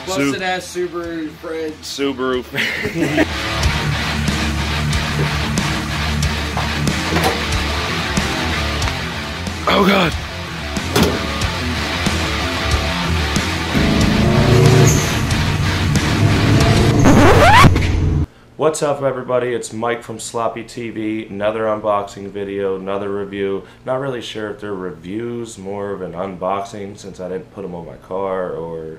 Busted ass Subaru Fred. Subaru. Oh God. What's up, everybody? It's Mike from Sloppy TV. Another unboxing video, another review. Not really sure if they're reviews, more of an unboxing since I didn't put them on my car or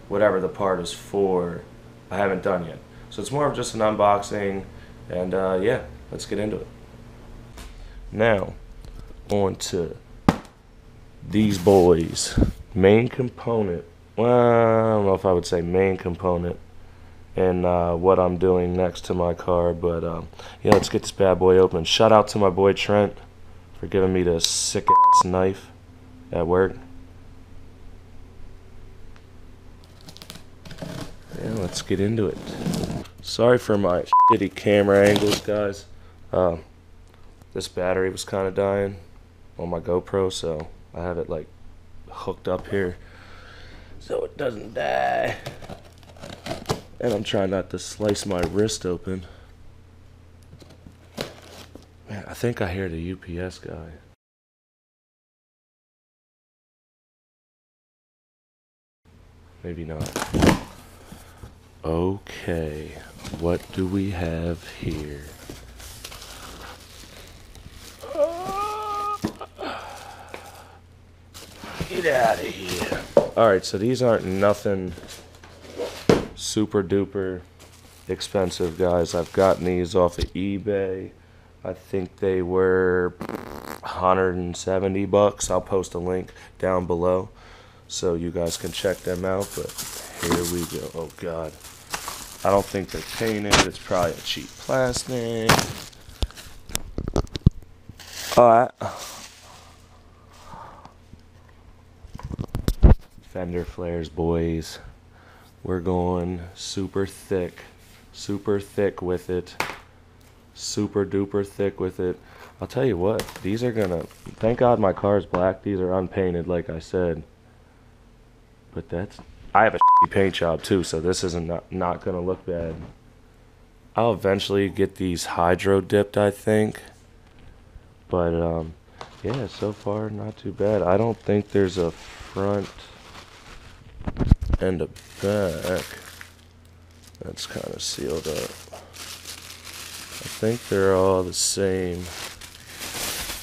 whatever the part is for. I haven't done yet. So it's more of just an unboxing, and yeah, let's get into it. Now, on to these boys. Main component. Well, I don't know if I would say main component in what I'm doing next to my car, but yeah, let's get this bad boy open. Shout out to my boy Trent for giving me this sick ass knife at work. Yeah, let's get into it. Sorry for my shitty camera angles, guys. This battery was kind of dying on my GoPro, so I have it like hooked up here so it doesn't die. And I'm trying not to slice my wrist open. Man, I think I hear the UPS guy. Maybe not. Okay, what do we have here? Get out of here. Alright, so these aren't nothing super duper expensive, guys. I've gotten these off of eBay. I think they were 170 bucks. I'll post a link down below so you guys can check them out, but here we go. Oh God, I don't think they're painted. It's probably a cheap plastic. Alright, Fender flares, boys. We're going super thick with it, super duper thick with it. I'll tell you what, these are gonna, thank God my car is black. These are unpainted, like I said, but I have a shitty paint job too, so this isn't not gonna look bad. I'll eventually get these hydro dipped, I think, but yeah, so far not too bad. I don't think there's a front and a back that's kind of sealed up. I think they're all the same.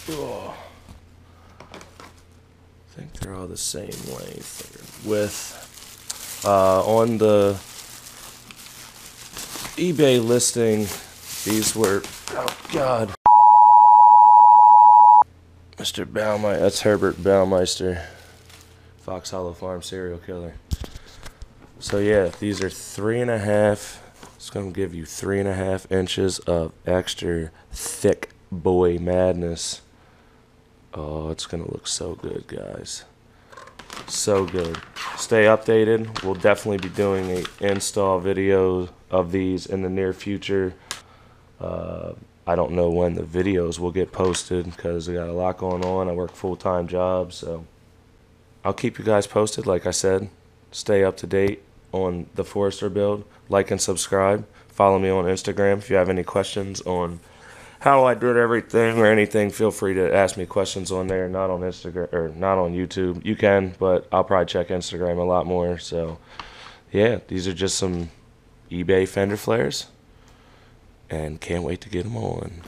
Oh. I think they're all the same length or width. On the eBay listing, these were, oh God, Mr. Baumeister, that's Herbert Baumeister, Fox Hollow Farm serial killer. So yeah, these are 3.5. It's gonna give you 3.5 inches of extra thick boy madness. Oh, it's gonna look so good, guys. So good. Stay updated. We'll definitely be doing an install video of these in the near future. I don't know when the videos will get posted because I got a lot going on. I work full-time jobs, so I'll keep you guys posted. Like I said, stay up to date on the Forester build. Like and subscribe. Follow me on Instagram. If you have any questions on how I did everything or anything, feel free to ask me questions on there. Not on Instagram or not on YouTube. You can, but I'll probably check Instagram a lot more. So yeah, these are just some eBay Fender flares, and can't wait to get them on.